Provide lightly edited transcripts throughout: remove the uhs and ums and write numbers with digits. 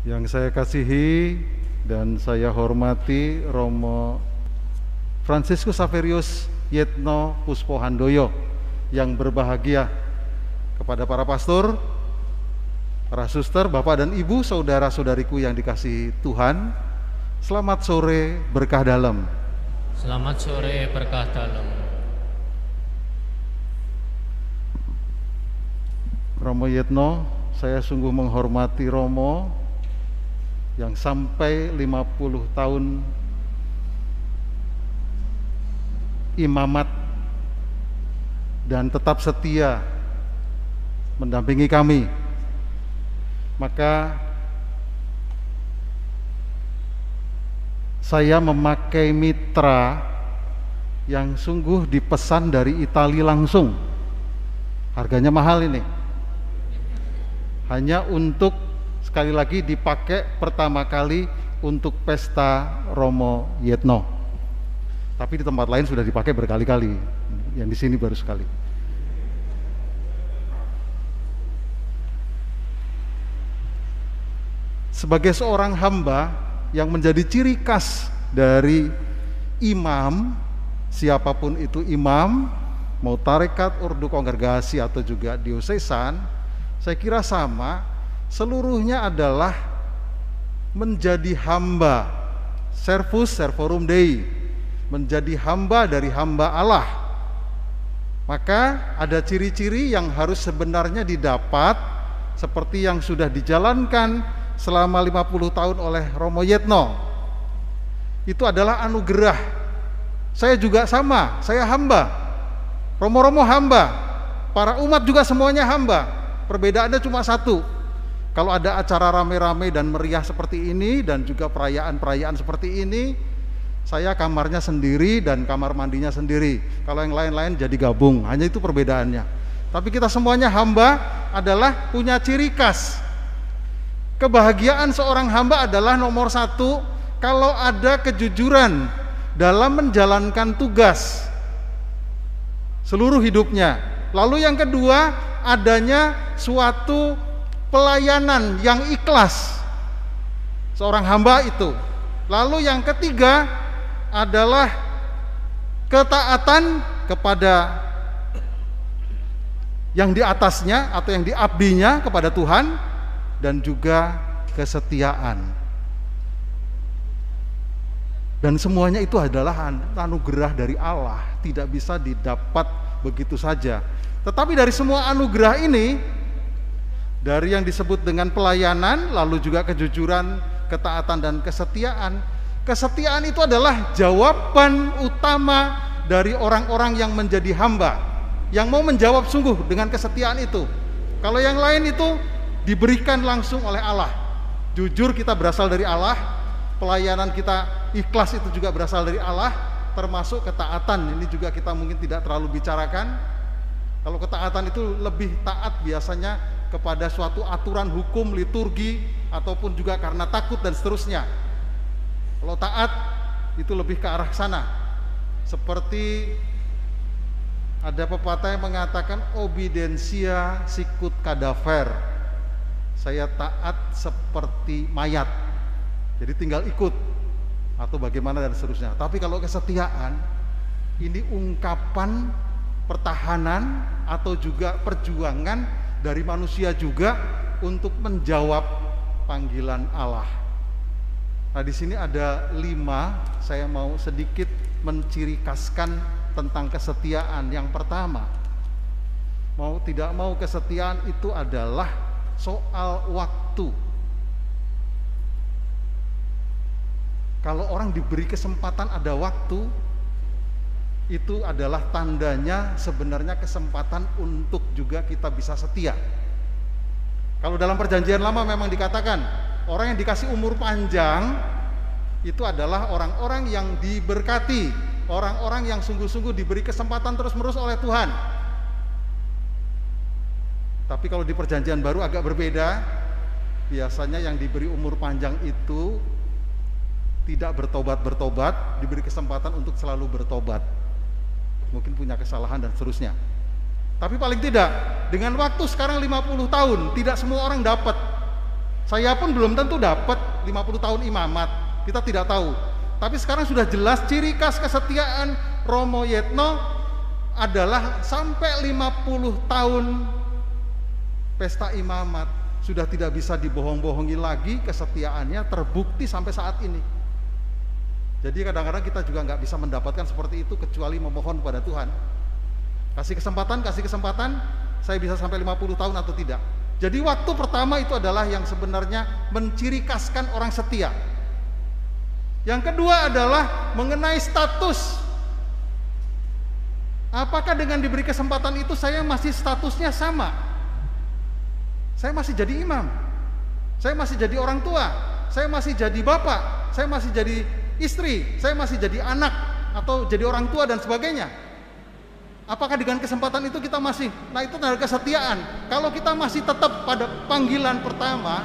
Yang saya kasihi dan saya hormati Romo Fransiskus Saverius Yetno Puspohandoyo yang berbahagia, kepada para pastor, para suster, bapak dan ibu, saudara-saudariku yang dikasihi Tuhan, selamat sore berkah dalam. Selamat sore berkah dalam. Romo Yetno, saya sungguh menghormati Romo yang sampai 50 tahun imamat dan tetap setia mendampingi kami. Maka saya memakai mitra yang sungguh dipesan dari Italia langsung. Harganya mahal ini. Hanya untuk sekali lagi dipakai pertama kali untuk pesta Romo Yetno. Tapi di tempat lain sudah dipakai berkali-kali. Yang di sini baru sekali. Sebagai seorang hamba yang menjadi ciri khas dari imam, siapapun itu imam, mau tarekat, ordo, kongregasi atau juga diosesan, saya kira sama, seluruhnya adalah menjadi hamba, servus servorum Dei, menjadi hamba dari hamba Allah. Maka ada ciri-ciri yang harus sebenarnya didapat seperti yang sudah dijalankan selama 50 tahun oleh Romo Yetno. Itu adalah anugerah. Saya juga sama, saya hamba. Romo-romo hamba, para umat juga semuanya hamba. Perbedaannya cuma satu. Kalau ada acara rame-rame dan meriah seperti ini dan juga perayaan-perayaan seperti ini, saya kamarnya sendiri dan kamar mandinya sendiri. Kalau yang lain-lain jadi gabung, hanya itu perbedaannya. Tapi kita semuanya hamba adalah punya ciri khas. Kebahagiaan seorang hamba adalah nomor satu, kalau ada kejujuran dalam menjalankan tugas seluruh hidupnya. Lalu yang kedua, adanya suatu pelayanan yang ikhlas seorang hamba itu. Lalu yang ketiga adalah ketaatan kepada yang di atasnya atau yang diabdinya kepada Tuhan, dan juga kesetiaan. Dan semuanya itu adalah anugerah dari Allah, tidak bisa didapat begitu saja. Tetapi dari semua anugerah ini, dari yang disebut dengan pelayanan, lalu juga kejujuran, ketaatan dan kesetiaan. Kesetiaan itu adalah jawaban utama dari orang-orang yang menjadi hamba, yang mau menjawab sungguh dengan kesetiaan itu. Kalau yang lain itu diberikan langsung oleh Allah. Jujur kita berasal dari Allah, pelayanan kita ikhlas itu juga berasal dari Allah, termasuk ketaatan. Ini juga kita mungkin tidak terlalu bicarakan. Kalau ketaatan itu lebih taat biasanya kepada suatu aturan hukum, liturgi, ataupun juga karena takut dan seterusnya. Kalau taat itu lebih ke arah sana. Seperti ada pepatah yang mengatakan obedientia sicut cadaver. Saya taat seperti mayat. Jadi tinggal ikut atau bagaimana dan seterusnya. Tapi kalau kesetiaan ini ungkapan pertahanan atau juga perjuangan dari manusia juga untuk menjawab panggilan Allah. Nah, di sini ada 5, saya mau sedikit menciri khaskan tentang kesetiaan. Yang pertama, mau tidak mau kesetiaan itu adalah soal waktu. Kalau orang diberi kesempatan ada waktu, itu adalah tandanya sebenarnya kesempatan untuk juga kita bisa setia. Kalau dalam perjanjian lama memang dikatakan orang yang dikasih umur panjang itu adalah orang-orang yang diberkati, orang-orang yang sungguh-sungguh diberi kesempatan terus-menerus oleh Tuhan. Tapi kalau di perjanjian baru agak berbeda. Biasanya yang diberi umur panjang itu tidak bertobat-bertobat, diberi kesempatan untuk selalu bertobat. Mungkin punya kesalahan dan seterusnya. Tapi paling tidak dengan waktu sekarang 50 tahun tidak semua orang dapat. Saya pun belum tentu dapat 50 tahun imamat, kita tidak tahu. Tapi sekarang sudah jelas ciri khas kesetiaan Romo Yetno adalah sampai 50 tahun pesta imamat. Sudah tidak bisa dibohong-bohongi lagi, kesetiaannya terbukti sampai saat ini. Jadi kadang-kadang kita juga nggak bisa mendapatkan seperti itu kecuali memohon kepada Tuhan. Kasih kesempatan, saya bisa sampai 50 tahun atau tidak. Jadi waktu pertama itu adalah yang sebenarnya menciri khaskan orang setia. Yang kedua adalah mengenai status. Apakah dengan diberi kesempatan itu saya masih statusnya sama? Saya masih jadi imam, saya masih jadi orang tua, saya masih jadi bapak, saya masih jadi istri, saya masih jadi anak atau jadi orang tua dan sebagainya. Apakah dengan kesempatan itu kita masih, nah itu tanda kesetiaan. Kalau kita masih tetap pada panggilan pertama,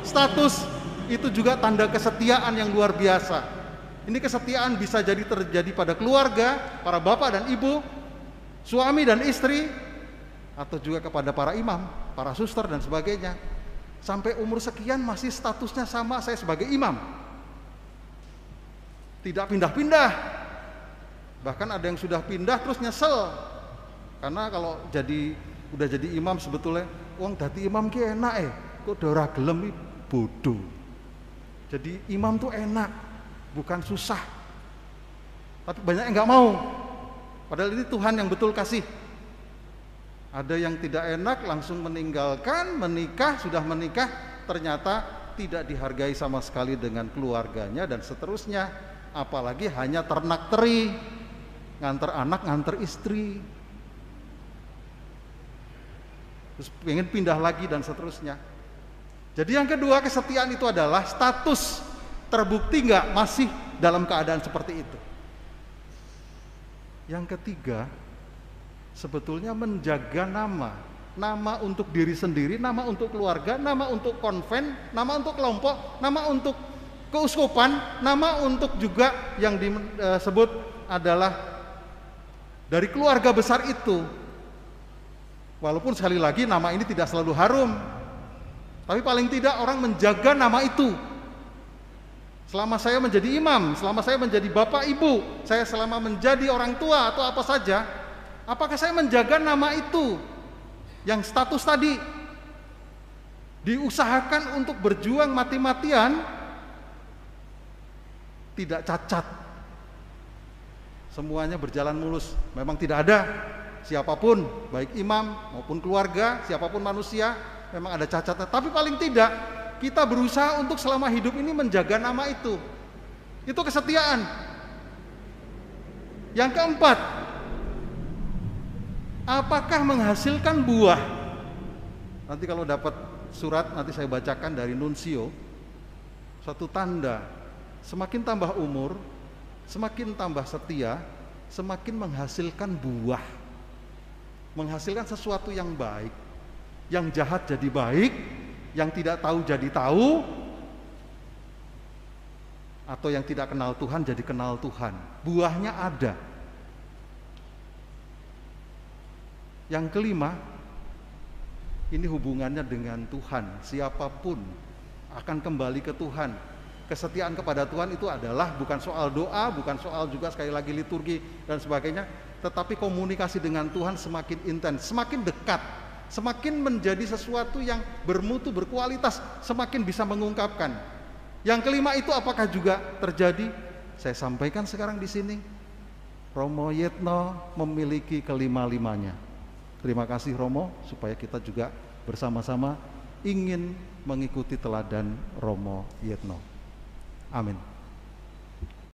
status itu juga tanda kesetiaan yang luar biasa. Ini kesetiaan bisa jadi terjadi pada keluarga, para bapak dan ibu, suami dan istri, atau juga kepada para imam, para suster dan sebagainya. Sampai umur sekian masih statusnya sama, saya sebagai imam. Tidak pindah-pindah. Bahkan ada yang sudah pindah terus nyesel. Karena kalau udah jadi imam sebetulnya, wong dadi imam ki enak kok ora gelem bodoh. Jadi imam tuh enak, bukan susah. Tapi banyak yang nggak mau. Padahal ini Tuhan yang betul kasih. Ada yang tidak enak langsung meninggalkan, menikah, sudah menikah, ternyata tidak dihargai sama sekali dengan keluarganya dan seterusnya. Apalagi hanya ternak teri, nganter anak, nganter istri, terus pengen pindah lagi dan seterusnya. Jadi yang kedua, kesetiaan itu adalah status, terbukti nggak masih dalam keadaan seperti itu. Yang ketiga, sebetulnya menjaga nama untuk diri sendiri, nama untuk keluarga, nama untuk konven, nama untuk kelompok, nama untuk keuskupan, nama untuk juga yang disebut adalah dari keluarga besar itu. Walaupun sekali lagi nama ini tidak selalu harum, tapi paling tidak orang menjaga nama itu. Selama saya menjadi imam, selama saya menjadi bapak ibu, saya selama menjadi orang tua atau apa saja, apakah saya menjaga nama itu yang status tadi, diusahakan untuk berjuang mati-matian, tidak cacat, semuanya berjalan mulus. Memang tidak ada siapapun, baik imam maupun keluarga, siapapun manusia, memang ada cacatnya. Tapi paling tidak kita berusaha untuk selama hidup ini menjaga nama itu. Itu kesetiaan. Yang keempat, apakah menghasilkan buah? Nanti kalau dapat surat nanti saya bacakan dari nuncio. Suatu tanda semakin tambah umur, semakin tambah setia, semakin menghasilkan buah, menghasilkan sesuatu yang baik, yang jahat jadi baik, yang tidak tahu jadi tahu, atau yang tidak kenal Tuhan jadi kenal Tuhan. Buahnya ada. Yang kelima, ini hubungannya dengan Tuhan. Siapapun akan kembali ke Tuhan. Kesetiaan kepada Tuhan itu adalah bukan soal doa, bukan soal juga sekali lagi liturgi dan sebagainya, tetapi komunikasi dengan Tuhan semakin intens, semakin dekat, semakin menjadi sesuatu yang bermutu, berkualitas, semakin bisa mengungkapkan. Yang kelima itu apakah juga terjadi? Saya sampaikan sekarang di sini, Romo Yetno memiliki kelima-limanya. Terima kasih Romo, supaya kita juga bersama-sama ingin mengikuti teladan Romo Yetno. Amin.